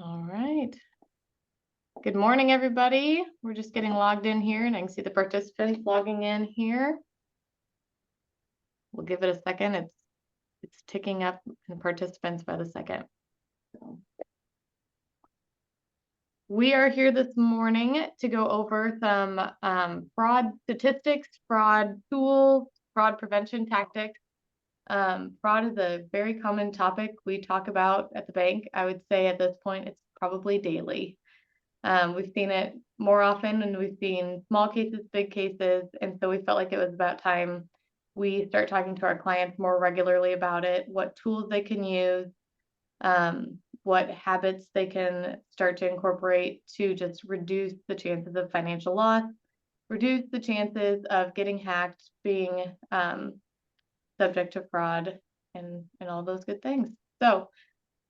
All right. Good morning, everybody. We're just getting logged in here and I can see the participants logging in here. We'll give it a second. It's ticking up in participants by the second. So. We are here this morning to go over some fraud statistics, fraud tools, fraud prevention tactics. Fraud is a very common topic we talk about at the bank. I would say at this point, it's probably daily. We've seen it more often and we've seen small cases, big cases. And so we felt like it was about time we start talking to our clients more regularly about it, what tools they can use, what habits they can start to incorporate to just reduce the chances of financial loss, reduce the chances of getting hacked, being subject to fraud and all those good things. So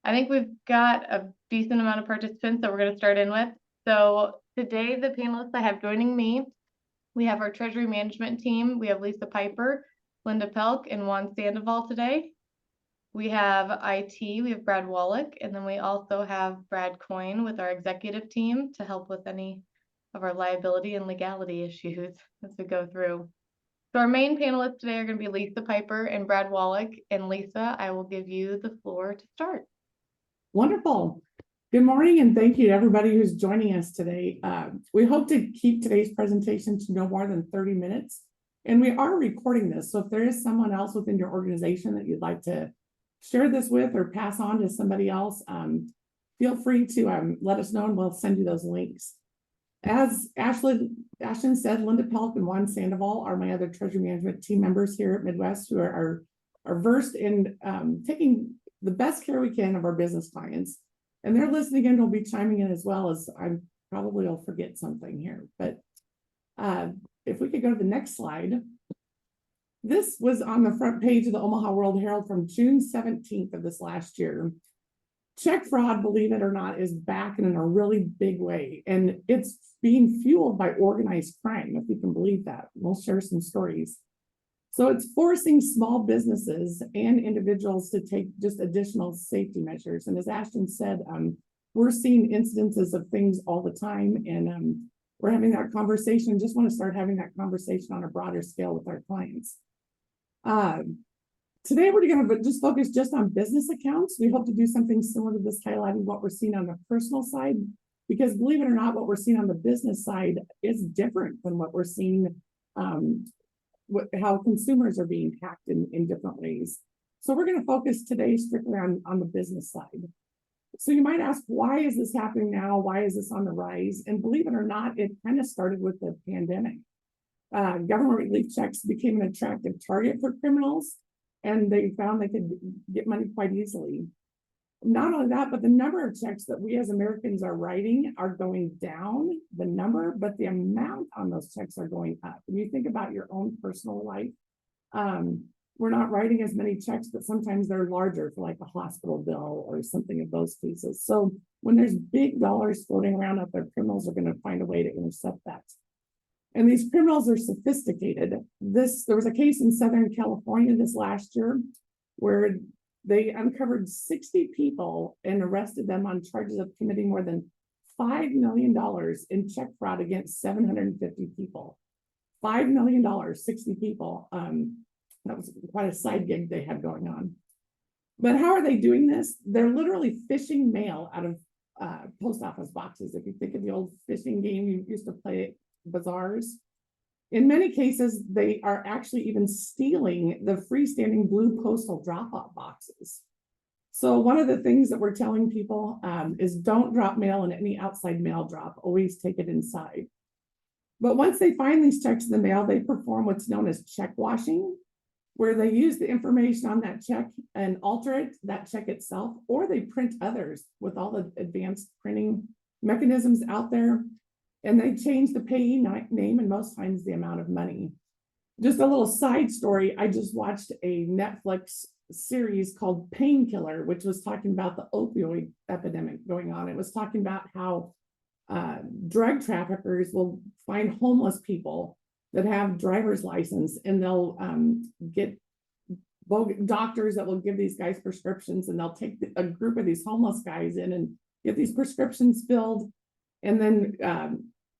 I think we've got a decent amount of participants that we're going to start in with. So today, the panelists I have joining me, we have our treasury management team. We have Lisa Piper, Linda Pelk, and Juan Sandoval today. We have IT, we have Brad Wallach, and then we also have Brad Coyne with our executive team to help with any of our liability and legality issues as we go through. So our main panelists today are going to be Lisa Piper and Brad Wallach. And Lisa, I will give you the floor to start. Wonderful. Good morning, and thank you to everybody who's joining us today. We hope to keep today's presentation to no more than 30 minutes. And we are recording this, so if there is someone else within your organization that you'd like to share this with or pass on to somebody else, feel free to let us know and we'll send you those links. As Ashton said, Linda Pelk and Juan Sandoval are my other treasury management team members here at Midwest who are versed in taking the best care we can of our business clients. And they're listening in, will be chiming in as well, as I probably will forget something here. But if we could go to the next slide. This was on the front page of the Omaha World Herald from June 17th of this last year. Check fraud, believe it or not, is back in a really big way. And it's being fueled by organized crime, if you can believe that. We'll share some stories. So it's forcing small businesses and individuals to take just additional safety measures. And as Ashton said, we're seeing incidences of things all the time. And we're having that conversation. Just want to start having that conversation on a broader scale with our clients. Today, we're going to just focus just on business accounts. We hope to do something similar to this, highlighting what we're seeing on the personal side, because believe it or not, what we're seeing on the business side is different than what we're seeing, how consumers are being hacked in different ways. So we're going to focus today strictly on the business side. So you might ask, why is this happening now? Why is this on the rise? And believe it or not, it kind of started with the pandemic. Government relief checks became an attractive target for criminals, and they found they could get money quite easily. Not only that, but the number of checks that we as Americans are writing are going down, the number, but the amount on those checks are going up. When you think about your own personal life, we're not writing as many checks, but sometimes they're larger for like a hospital bill or something of those cases. So when there's big dollars floating around out there, criminals are going to find a way to intercept that. And these criminals are sophisticated. There was a case in Southern California this last year where they uncovered 60 people and arrested them on charges of committing more than $5 million in check fraud against 750 people. $5 million, 60 people. That was quite a side gig they had going on. But how are they doing this? They're literally fishing mail out of post office boxes. If you think of the old fishing game you used to play at bazaars. In many cases, they are actually even stealing the freestanding blue postal drop-off boxes. So one of the things that we're telling people is don't drop mail in any outside mail drop. Always take it inside. But once they find these checks in the mail, they perform what's known as check washing, where they use the information on that check and alter that check itself, or they print others with all the advanced printing mechanisms out there. And they change the payee name and most times the amount of money. Just a little side story. I just watched a Netflix series called Painkiller, which was talking about the opioid epidemic going on. It was talking about how drug traffickers will find homeless people that have driver's license, and they'll get doctors that will give these guys prescriptions, and they'll take a group of these homeless guys in and get these prescriptions filled, and then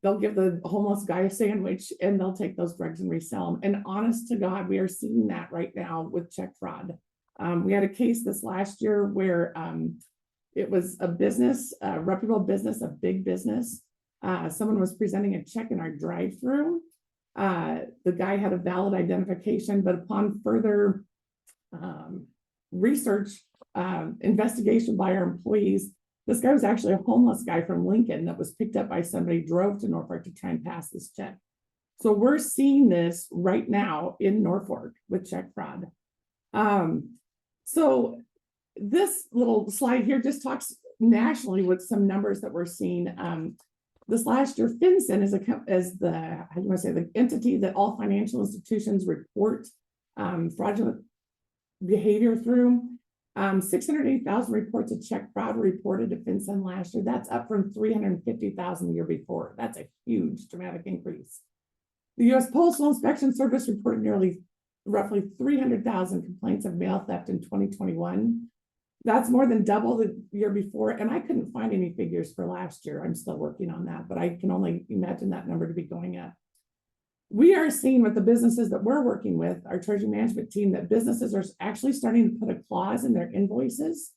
they'll give the homeless guy a sandwich and they'll take those drugs and resell them. And honest to God, we are seeing that right now with check fraud. We had a case this last year where it was a business, a reputable business, a big business. Someone was presenting a check in our drive-through. The guy had a valid identification, but upon further research, investigation by our employees, this guy was actually a homeless guy from Lincoln that was picked up by somebody, drove to Norfolk to try and pass this check. So we're seeing this right now in Norfolk with check fraud. So this little slide here just talks nationally with some numbers that we're seeing. This last year, FinCEN is the, how do you want to say, the entity that all financial institutions report fraudulent behavior through. 608,000 reports of check fraud were reported to FinCEN last year. That's up from 350,000 the year before. That's a huge, dramatic increase. The U.S. Postal Inspection Service reported roughly 300,000 complaints of mail theft in 2021. That's more than double the year before, and I couldn't find any figures for last year. I'm still working on that, but I can only imagine that number to be going up. We are seeing with the businesses that we're working with, our treasury management team, that businesses are actually starting to put a clause in their invoices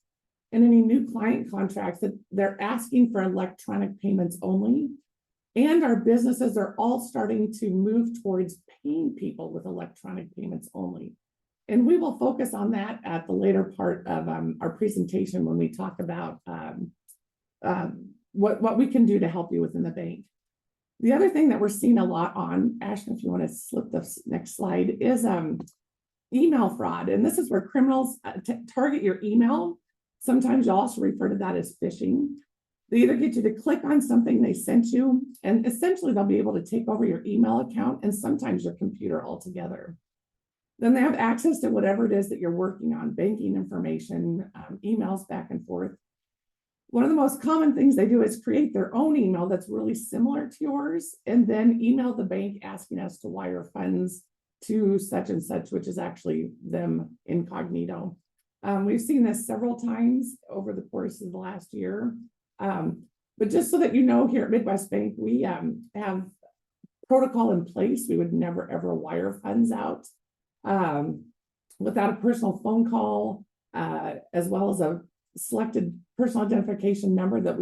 and any new client contracts that they're asking for electronic payments only. And our businesses are all starting to move towards paying people with electronic payments only. And we will focus on that at the later part of our presentation when we talk about what we can do to help you within the bank. The other thing that we're seeing a lot on, Ashton, if you want to slip the next slide, is email fraud. And this is where criminals target your email. Sometimes you also refer to that as phishing. They either get you to click on something they sent you, and essentially they'll be able to take over your email account and sometimes your computer altogether. Then they have access to whatever it is that you're working on, banking information, emails back and forth. One of the most common things they do is create their own email that's really similar to yours, and then email the bank asking us to wire funds to such and such, which is actually them incognito. We've seen this several times over the course of the last year. But just so that you know, here at Midwest Bank, we have protocol in place. We would never, ever wire funds out without a personal phone call, as well as a selected personal identification number that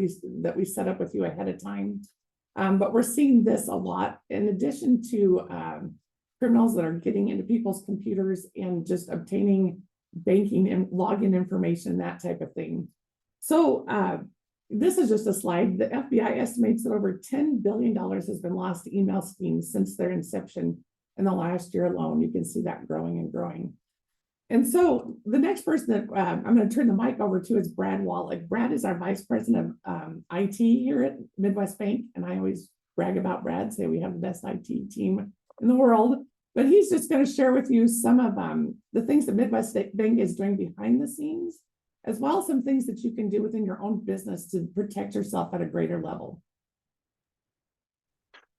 we set up with you ahead of time. But we're seeing this a lot in addition to criminals that are getting into people's computers and just obtaining banking and login information, that type of thing. So this is just a slide. The FBI estimates that over $10 billion has been lost to email schemes since their inception in the last year alone. You can see that growing and growing. And so the next person that I'm going to turn the mic over to is Brad Wallach. Brad is our Vice President of IT here at Midwest Bank. And I always brag about Brad, say we have the best IT team in the world. But he's just going to share with you some of the things that Midwest Bank is doing behind the scenes, as well as some things that you can do within your own business to protect yourself at a greater level.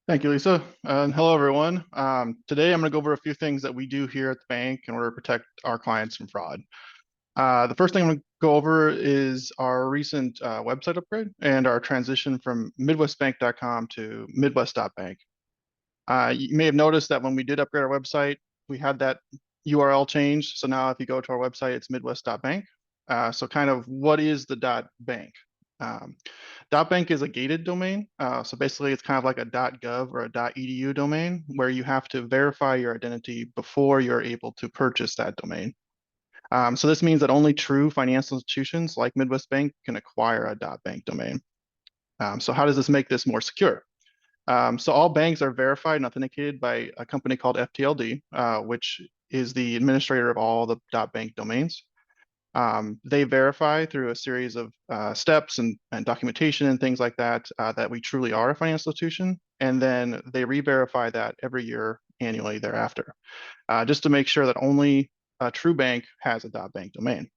Thank you, Lisa. Hello, everyone. Today, I'm going to go over a few things that we do here at the bank in order to protect our clients from fraud. The first thing I'm going to go over is our recent website upgrade and our transition from midwestbank.com to midwest.bank. You may have noticed that when we did upgrade our website, we had that URL change. So now if you go to our website, it's midwest.bank. So kind of what is the .bank? .bank is a gated domain. So basically it's kind of like a .gov or a .edu domain where you have to verify your identity before you're able to purchase that domain. So this means that only true financial institutions like Midwest Bank can acquire a .bank domain. So how does this make this more secure? So all banks are verified and authenticated by a company called FTLD, which is the administrator of all the .bank domains. They verify through a series of steps and documentation and things like that, that we truly are a financial institution. And then they re-verify that every year annually thereafter, just to make sure that only a true bank has a .bank domain.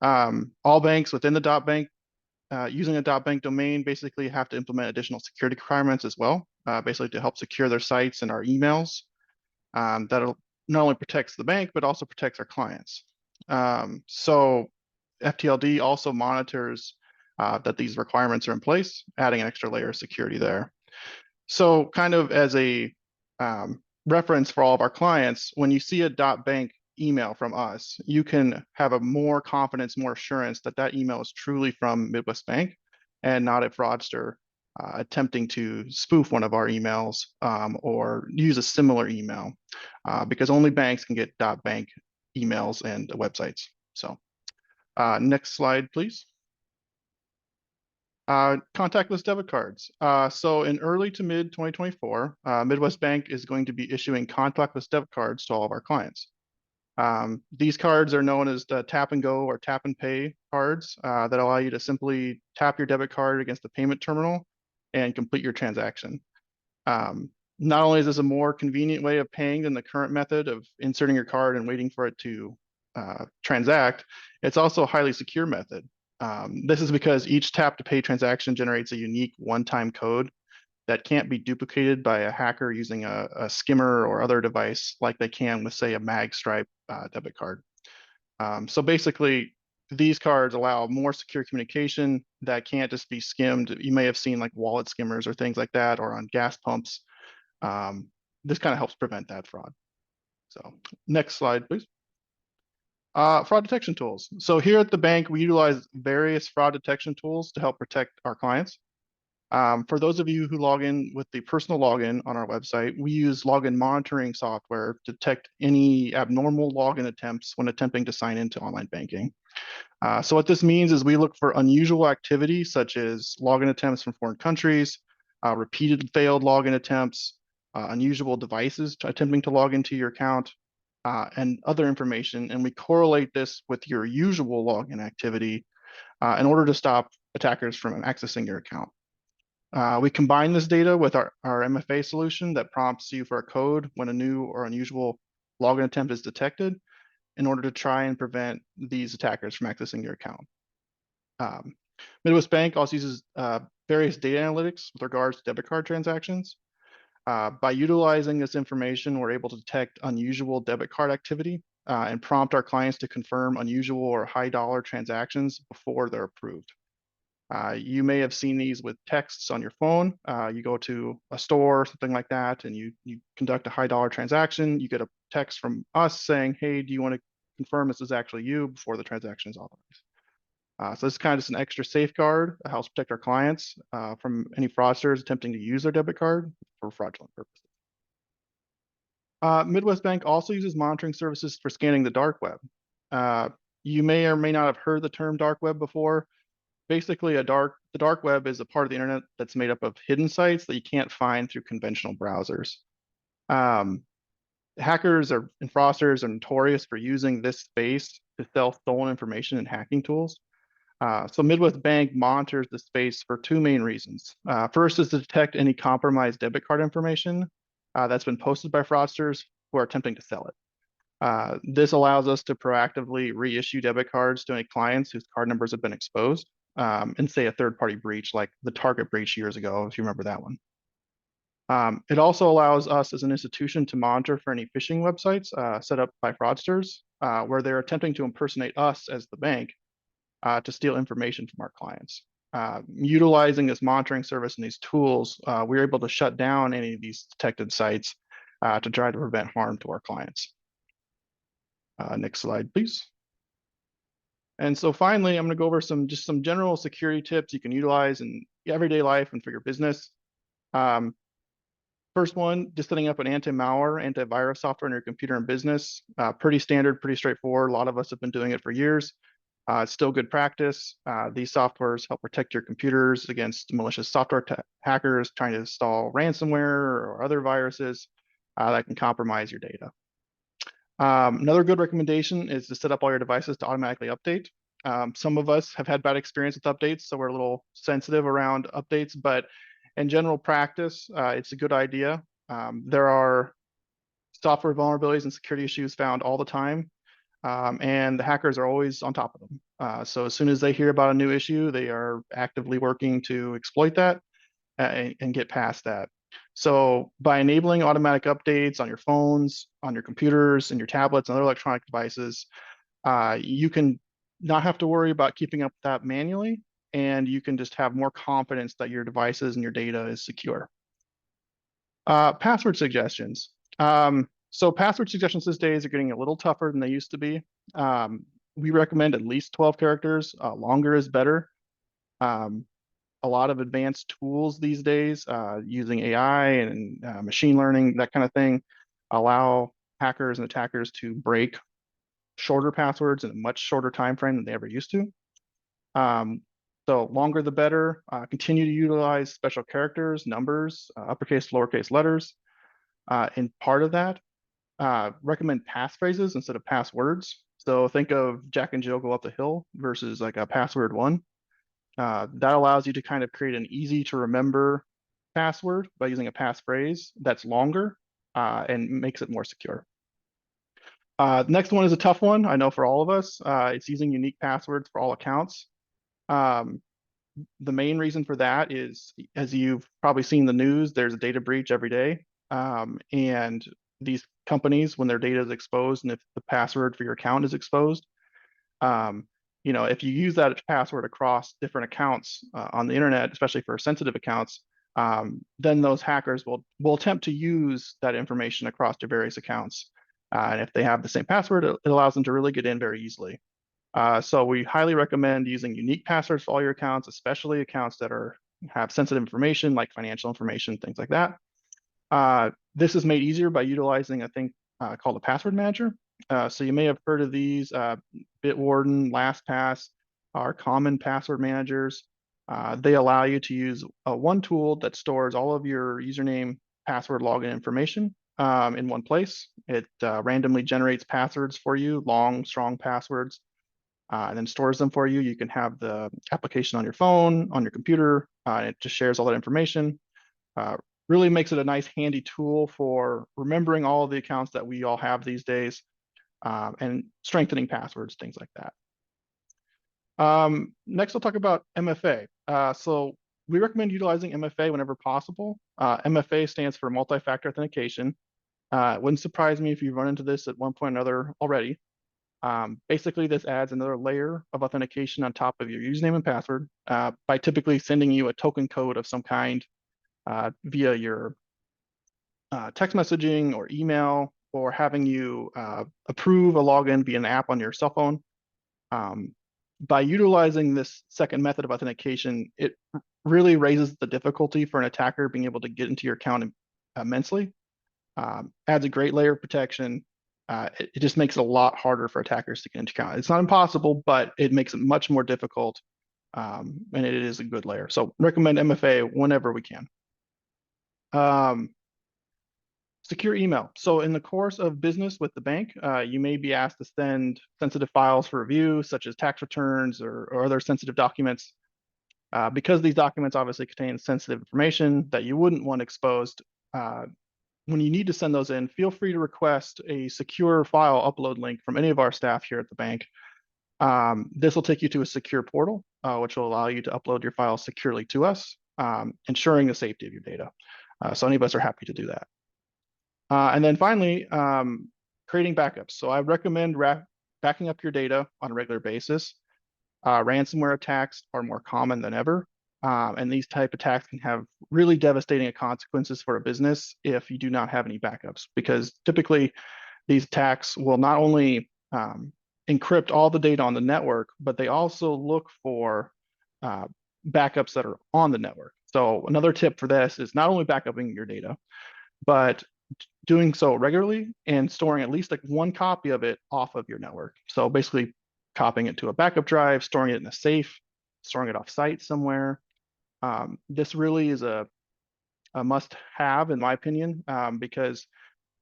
All banks within the .bank using a .bank domain basically have to implement additional security requirements as well, basically to help secure their sites and our emails. That'll not only protects the bank, but also protects our clients. So FTLD also monitors that these requirements are in place, adding an extra layer of security there. So kind of as a reference for all of our clients, when you see a .bank email from us, you can have a more confidence, more assurance that that email is truly from Midwest Bank and not a fraudster attempting to spoof one of our emails or use a similar email because only banks can get .bank emails and websites. So next slide, please. Contactless debit cards. So in early to mid 2024, Midwest Bank is going to be issuing contactless debit cards to all of our clients. These cards are known as the tap and go or tap and pay cards that allow you to simply tap your debit card against the payment terminal and complete your transaction. Not only is this a more convenient way of paying than the current method of inserting your card and waiting for it to transact, it's also a highly secure method. This is because each tap to pay transaction generates a unique one-time code that can't be duplicated by a hacker using a skimmer or other device like they can with, say, a magstripe debit card. So basically, these cards allow more secure communication that can't just be skimmed. You may have seen like wallet skimmers or things like that, or on gas pumps. This kind of helps prevent that fraud. So next slide, please. Fraud detection tools. So here at the bank, we utilize various fraud detection tools to help protect our clients. For those of you who log in with the personal login on our website, we use login monitoring software to detect any abnormal login attempts when attempting to sign into online banking. So what this means is we look for unusual activity such as login attempts from foreign countries, repeated failed login attempts, unusual devices attempting to log into your account, and other information, and we correlate this with your usual login activity in order to stop attackers from accessing your account. We combine this data with our MFA solution that prompts you for a code when a new or unusual login attempt is detected in order to try and prevent these attackers from accessing your account. Midwest Bank also uses various data analytics with regards to debit card transactions. By utilizing this information, we're able to detect unusual debit card activity and prompt our clients to confirm unusual or high dollar transactions before they're approved. You may have seen these with texts on your phone. You go to a store or something like that, and you conduct a high dollar transaction. You get a text from us saying, hey, do you want to confirm this is actually you before the transaction is authorized? So this is kind of just an extra safeguard that helps protect our clients from any fraudsters attempting to use their debit card for fraudulent purposes. Midwest Bank also uses monitoring services for scanning the dark web. You may or may not have heard the term dark web before. Basically, the dark web is a part of the internet that's made up of hidden sites that you can't find through conventional browsers. Hackers and fraudsters are notorious for using this space to sell stolen information and hacking tools. So Midwest Bank monitors the space for two main reasons. First is to detect any compromised debit card information that's been posted by fraudsters who are attempting to sell it. This allows us to proactively reissue debit cards to any clients whose card numbers have been exposed and say a third-party breach like the Target breach years ago, if you remember that one. It also allows us as an institution to monitor for any phishing websites set up by fraudsters where they're attempting to impersonate us as the bank to steal information from our clients. Utilizing this monitoring service and these tools, we're able to shut down any of these detected sites to try to prevent harm to our clients. Next slide, please. And so finally, I'm going to go over some general security tips you can utilize in everyday life and for your business. First one, just setting up an anti-malware, antivirus software in your computer and business. Pretty standard, pretty straightforward. A lot of us have been doing it for years. It's still good practice. These softwares help protect your computers against malicious software hackers trying to install ransomware or other viruses that can compromise your data. Another good recommendation is to set up all your devices to automatically update. Some of us have had bad experience with updates, so we're a little sensitive around updates, but in general practice, it's a good idea. There are software vulnerabilities and security issues found all the time. And the hackers are always on top of them. So as soon as they hear about a new issue, they are actively working to exploit that and get past that. So by enabling automatic updates on your phones, on your computers, and your tablets and other electronic devices, you can not have to worry about keeping up with that manually. and you can just have more confidence that your devices and your data is secure. Password suggestions. So password suggestions these days are getting a little tougher than they used to be. We recommend at least 12 characters. Longer is better. A lot of advanced tools these days, using AI and machine learning, that kind of thing, allow hackers and attackers to break shorter passwords in a much shorter time frame than they ever used to. So longer the better. Continue to utilize special characters, numbers, uppercase, lowercase letters. In part of that, recommend passphrases instead of passwords. So think of Jack and Jill go up the hill versus like a password one. That allows you to kind of create an easy to remember password by using a passphrase that's longer and makes it more secure. Next one is a tough one, I know, for all of us. It's using unique passwords for all accounts. The main reason for that is, as you've probably seen in the news, there's a data breach every day. And these companies, when their data is exposed and if the password for your account is exposed, you know, if you use that password across different accounts on the internet, especially for sensitive accounts, then those hackers will attempt to use that information across your various accounts. And if they have the same password, it allows them to really get in very easily. So we highly recommend using unique passwords for all your accounts, especially accounts that have sensitive information like financial information, things like that. This is made easier by utilizing a thing called a password manager. So you may have heard of these. Bitwarden, LastPass are common password managers. They allow you to use one tool that stores all of your username, password, login information in one place. It randomly generates passwords for you, long, strong passwords, and then stores them for you. You can have the application on your phone, on your computer, and it just shares all that information. Really makes it a nice handy tool for remembering all of the accounts that we all have these days, and strengthening passwords, things like that. Next, we'll talk about MFA. So we recommend utilizing MFA whenever possible. MFA stands for multi-factor authentication. It wouldn't surprise me if you run into this at one point or another already. Basically, this adds another layer of authentication on top of your username and password by typically sending you a token code of some kind via your text messaging or email, or having you approve a login via an app on your cell phone. By utilizing this second method of authentication, it really raises the difficulty for an attacker being able to get into your account immensely. Adds a great layer of protection. It just makes it a lot harder for attackers to get into your account. It's not impossible, but it makes it much more difficult, and it is a good layer. So recommend MFA whenever we can. Secure email. So in the course of business with the bank, you may be asked to send sensitive files for review, such as tax returns or other sensitive documents. Because these documents obviously contain sensitive information that you wouldn't want exposed, when you need to send those in, feel free to request a secure file upload link from any of our staff here at the bank. This will take you to a secure portal, which will allow you to upload your files securely to us, ensuring the safety of your data. So any of us are happy to do that. And then finally, creating backups. So I recommend backing up your data on a regular basis. Ransomware attacks are more common than ever. And these type of attacks can have really devastating consequences for a business if you do not have any backups, because typically these attacks will not only encrypt all the data on the network, but they also look for backups that are on the network. So another tip for this is not only backupping your data, but doing so regularly and storing at least like one copy of it off of your network. So basically copying it to a backup drive, storing it in a safe, storing it off site somewhere. This really is a must have, in my opinion, because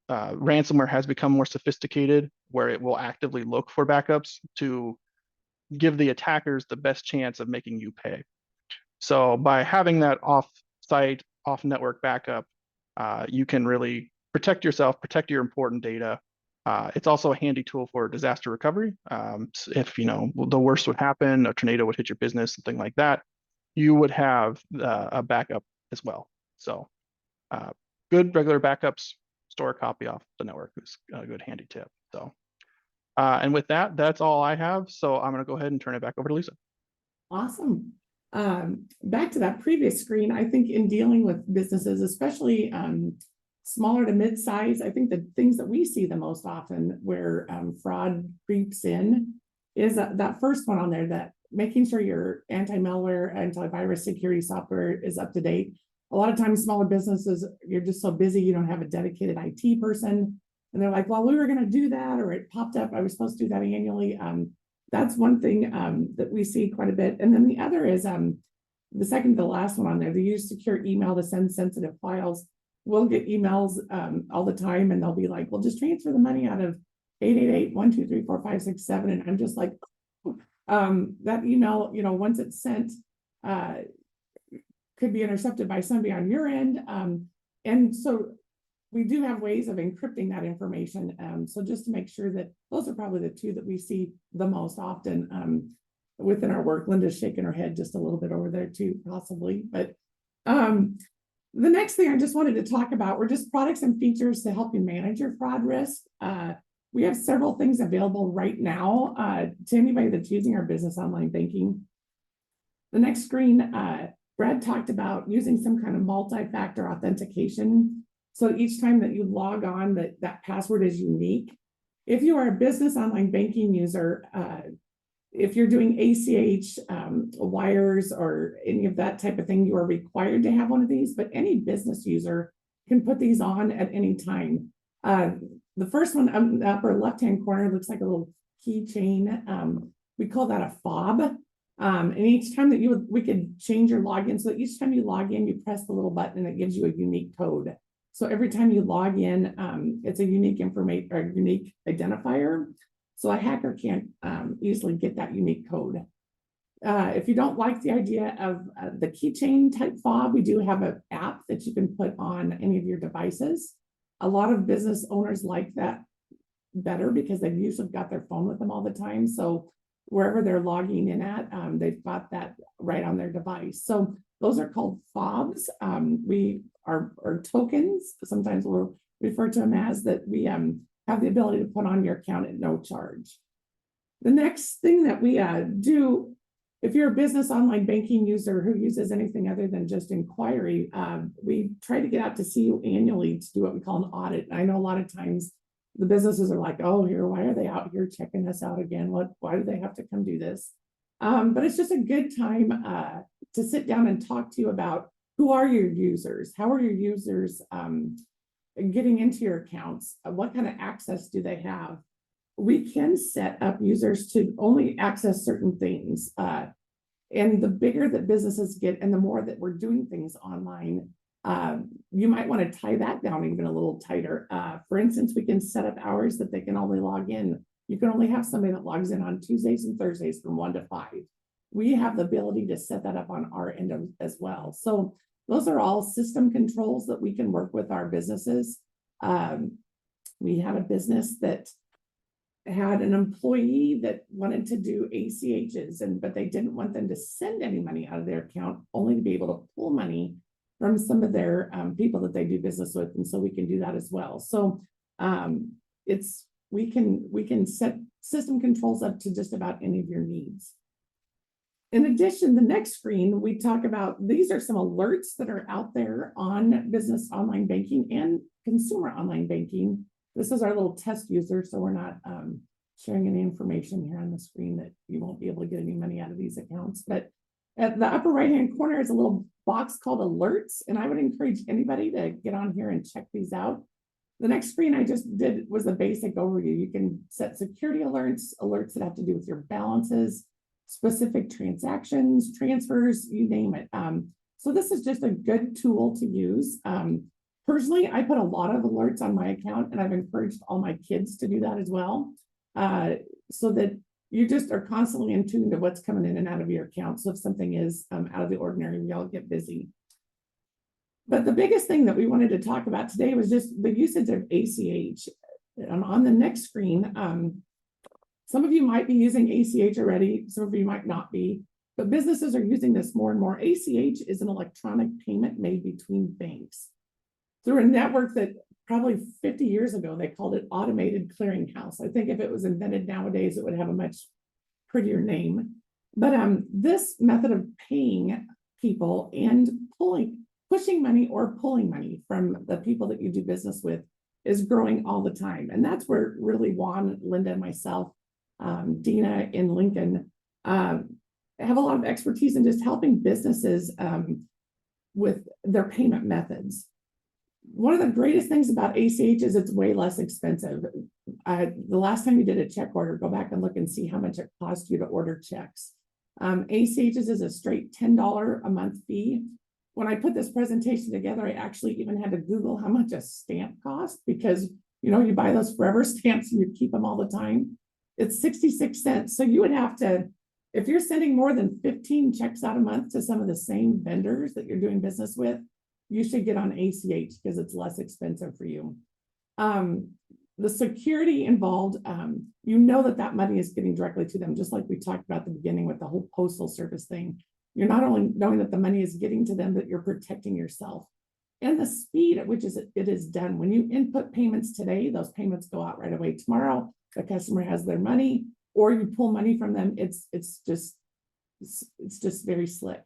ransomware has become more sophisticated, where it will actively look for backups to give the attackers the best chance of making you pay. So by having that off-site, off-network backup, you can really protect yourself, protect your important data. It's also a handy tool for disaster recovery. If the worst would happen, a tornado would hit your business, something like that, you would have a backup as well. So good regular backups, store a copy off the network is a good handy tip. So, and with that, that's all I have. So I'm going to go ahead and turn it back over to Lisa. Awesome. Back to that previous screen, I think in dealing with businesses, especially smaller to mid-size, I think the things that we see the most often where fraud creeps in is that first one on there, that making sure your anti-malware, antivirus security software is up to date. A lot of times smaller businesses, you're just so busy, you don't have a dedicated IT person. And they're like, well, we were going to do that, or it popped up, I was supposed to do that annually. That's one thing that we see quite a bit. And then the other is the second to the last one on there, they use secure email to send sensitive files. We'll get emails all the time, and they'll be like, well, just transfer the money out of 888-123-4567. And I'm just like, that email, once it's sent, could be intercepted by somebody on your end. And so we do have ways of encrypting that information. So just to make sure that those are probably the two that we see the most often within our work. Linda's shaking her head just a little bit over there too, possibly. But the next thing I just wanted to talk about were just products and features to help you manage your fraud risk. We have several things available right now to anybody that's using our business online banking. The next screen, Brad talked about using some kind of multi-factor authentication. So each time that you log on, that password is unique. If you are a business online banking user, if you're doing ACH, wires, or any of that type of thing, you are required to have one of these, but any business user can put these on at any time. The first one in the upper left-hand corner looks like a little keychain. We call that a fob. And each time that we could change your login. So each time you log in, you press the little button and it gives you a unique code. So every time you log in, it's a unique information or unique identifier. So a hacker can't easily get that unique code. If you don't like the idea of the keychain type fob, we do have an app that you can put on any of your devices. A lot of business owners like that better because they've usually got their phone with them all the time. So wherever they're logging in at, they've got that right on their device. So those are called fobs. We are tokens. Sometimes we'll refer to them as that. We have the ability to put on your account at no charge. The next thing that we do, if you're a business online banking user who uses anything other than just inquiry, we try to get out to see you annually to do what we call an audit. I know a lot of times the businesses are like, oh, why are they out here checking us out again? Why do they have to come do this? But it's just a good time to sit down and talk to you about who are your users? How are your users getting into your accounts? What kind of access do they have? We can set up users to only access certain things. And the bigger that businesses get and the more that we're doing things online, you might want to tie that down even a little tighter. For instance, we can set up hours that they can only log in. You can only have somebody that logs in on Tuesdays and Thursdays from 1 to 5. We have the ability to set that up on our end as well. So those are all system controls that we can work with our businesses. We had a business that had an employee that wanted to do ACHs, but they didn't want them to send any money out of their account, only to be able to pull money from some of their people that they do business with. And so we can do that as well. So we can set system controls up to just about any of your needs. In addition, the next screen, we talk about, these are some alerts that are out there on business online banking and consumer online banking. This is our little test user, so we're not sharing any information here on the screen that you won't be able to get any money out of these accounts. But at the upper right-hand corner is a little box called alerts, and I would encourage anybody to get on here and check these out. The next screen I just did was a basic overview. You can set security alerts that have to do with your balances, specific transactions, transfers, you name it. So this is just a good tool to use. Personally, I put a lot of alerts on my account, and I've encouraged all my kids to do that as well, so that you just are constantly in tune to what's coming in and out of your account. So if something is out of the ordinary, we all get busy. But the biggest thing that we wanted to talk about today was just the usage of ACH. And on the next screen, some of you might be using ACH already, some of you might not be, but businesses are using this more and more. ACH is an electronic payment made between banks through a network that probably 50 years ago, they called it automated clearinghouse. I think if it was invented nowadays, it would have a much prettier name. But this method of paying people and pushing money or pulling money from the people that you do business with is growing all the time. And that's where really Juan, Linda, and myself, Dina in Lincoln, have a lot of expertise in just helping businesses with their payment methods. One of the greatest things about ACH is it's way less expensive. The last time you did a check order, go back and look and see how much it cost you to order checks. ACH is a straight $10 a month fee. When I put this presentation together, I actually even had to Google how much a stamp cost, because you buy those forever stamps and you keep them all the time. It's 66 cents. So you would have to, if you're sending more than 15 checks out a month to some of the same vendors that you're doing business with, you should get on ACH because it's less expensive for you. The security involved, that money is getting directly to them, just like we talked about at the beginning with the whole postal service thing. You're not only knowing that the money is getting to them, but you're protecting yourself. And the speed at which it is done. When you input payments today, those payments go out right away. Tomorrow, the customer has their money, or you pull money from them. It's just very slick.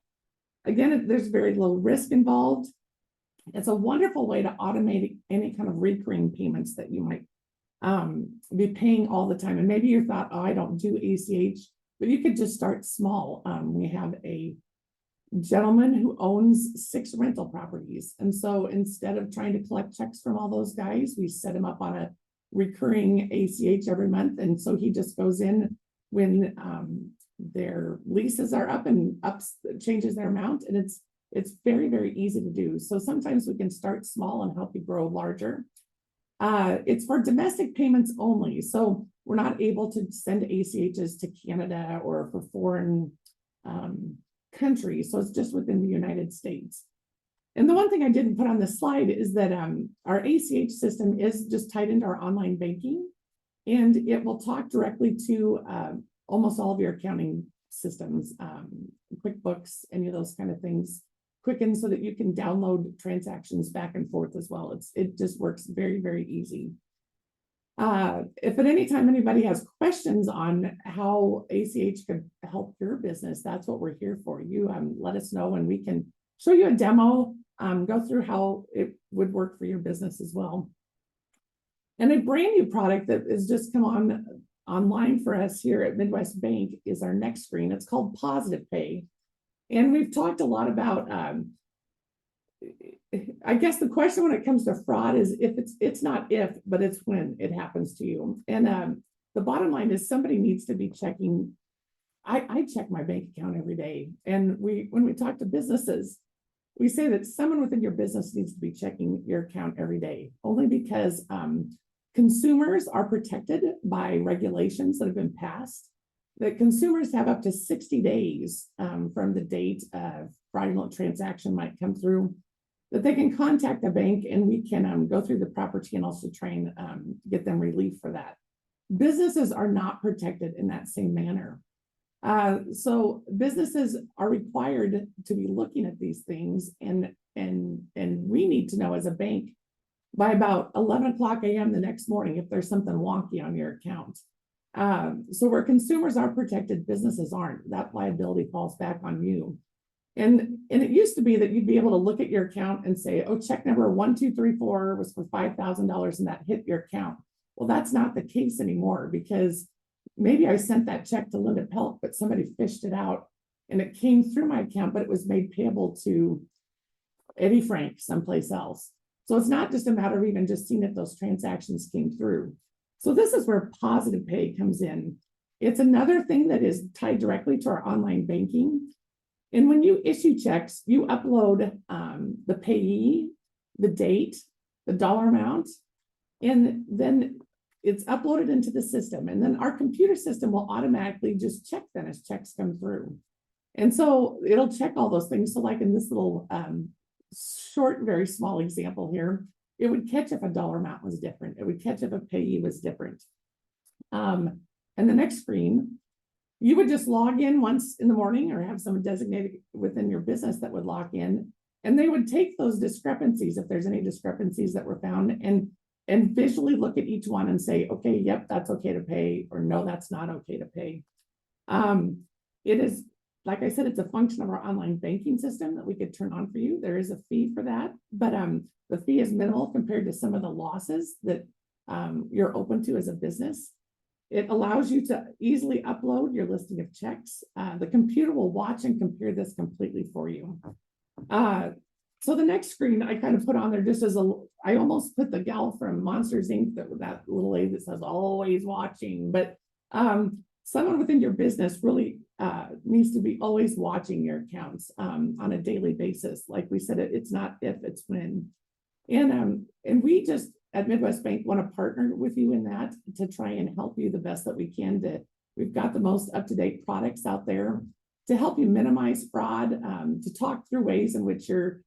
Again, there's very low risk involved. It's a wonderful way to automate any kind of recurring payments that you might be paying all the time. And maybe you thought, oh, I don't do ACH, but you could just start small. We have a gentleman who owns 6 rental properties. And so instead of trying to collect checks from all those guys, we set him up on a recurring ACH every month. And so he just goes in when their leases are up and changes their amount. And it's very, very easy to do. So sometimes we can start small and help you grow larger. It's for domestic payments only. So we're not able to send ACHs to Canada or for foreign countries. So it's just within the United States. And the one thing I didn't put on this slide is that our ACH system is just tied into our online banking, and it will talk directly to almost all of your accounting systems, QuickBooks, any of those kind of things. Quicken so that you can download transactions back and forth as well. It just works very, very easy. If at any time anybody has questions on how ACH could help your business, that's what we're here for. You let us know and we can show you a demo, go through how it would work for your business as well. And a brand new product that has just come online for us here at Midwest Bank is our next screen. It's called Positive Pay. And we've talked a lot about, I guess the question when it comes to fraud is if it's not if, but it's when it happens to you. And the bottom line is somebody needs to be checking. I check my bank account every day. And when we talk to businesses, we say that someone within your business needs to be checking your account every day, only because consumers are protected by regulations that have been passed. That consumers have up to 60 days from the date of fraudulent transaction might come through, that they can contact the bank and we can go through the proper channels to try and get them relief for that. Businesses are not protected in that same manner. So businesses are required to be looking at these things, and we need to know as a bank by about 11 o'clock a.m. the next morning if there's something wonky on your account. So where consumers are protected, businesses aren't. That liability falls back on you. And it used to be that you'd be able to look at your account and say, oh, check number 1234 was for $5,000 and that hit your account. Well, that's not the case anymore, because maybe I sent that check to Linda Pelt, but somebody fished it out and it came through my account, but it was made payable to Eddie Frank someplace else. So it's not just a matter of even just seeing if those transactions came through. So this is where Positive Pay comes in. It's another thing that is tied directly to our online banking. And when you issue checks, you upload the payee, the date, the dollar amount, and then it's uploaded into the system. And then our computer system will automatically just check them as checks come through. And so it'll check all those things. So like in this little short, very small example here, it would catch if a dollar amount was different. It would catch if a payee was different. And the next screen, you would just log in once in the morning or have someone designated within your business that would log in, and they would take those discrepancies, if there's any discrepancies that were found, and visually look at each one and say, okay, yep, that's okay to pay, or no, that's not okay to pay. It is, like I said, it's a function of our online banking system that we could turn on for you. There is a fee for that, but the fee is minimal compared to some of the losses that you're open to as a business. It allows you to easily upload your listing of checks. The computer will watch and compare this completely for you. So the next screen I kind of put on there just as I almost put the gal from Monsters Inc. that little lady that says always watching, but someone within your business really needs to be always watching your accounts on a daily basis. Like we said, it's not if, it's when. And we just at Midwest Bank want to partner with you in that to try and help you the best that we can. We've got the most up-to-date products out there to help you minimize fraud, to talk through ways in which you're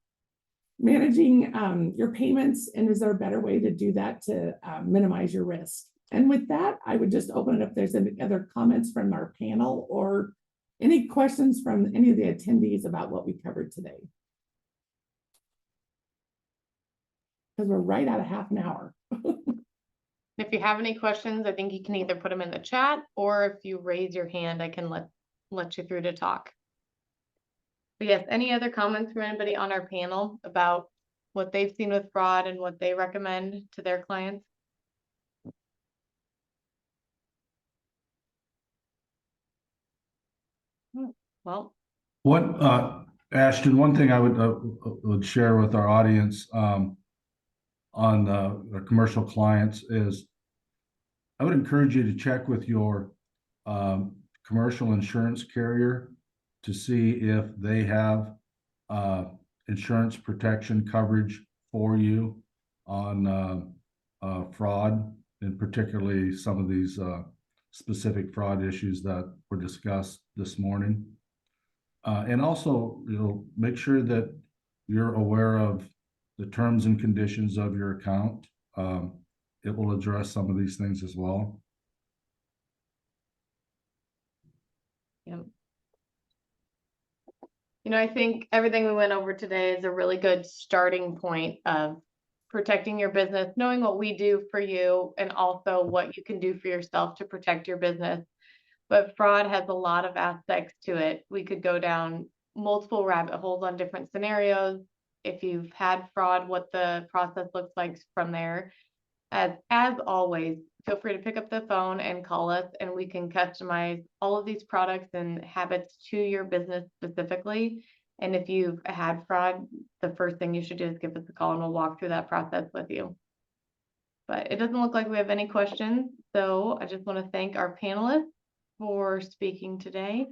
managing your payments, and is there a better way to do that to minimize your risk. And with that, I would just open it up. There's any other comments from our panel or any questions from any of the attendees about what we covered today? Because we're right at a half an hour. If you have any questions, I think you can either put them in the chat, or if you raise your hand, I can let you through to talk. But yes, any other comments from anybody on our panel about what they've seen with fraud and what they recommend to their clients? Well, Ashton, one thing I would share with our audience on the commercial clients is I would encourage you to check with your commercial insurance carrier to see if they have insurance protection coverage for you on fraud, and particularly some of these specific fraud issues that were discussed this morning. And also, make sure that you're aware of the terms and conditions of your account. It will address some of these things as well. yeah. I think everything we went over today is a really good starting point of protecting your business, knowing what we do for you, and also what you can do for yourself to protect your business. But fraud has a lot of aspects to it. We could go down multiple rabbit holes on different scenarios. If you've had fraud, what the process looks like from there. As always, feel free to pick up the phone and call us, and we can customize all of these products and habits to your business specifically. And if you've had fraud, the first thing you should do is give us a call, and we'll walk through that process with you. But it doesn't look like we have any questions, so I just want to thank our panelists for speaking today.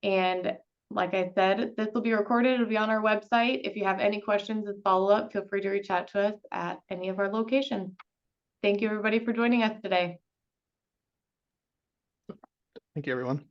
And like I said, this will be recorded. It'll be on our website. If you have any questions and follow up, feel free to reach out to us at any of our locations. Thank you, everybody, for joining us today. Thank you, everyone.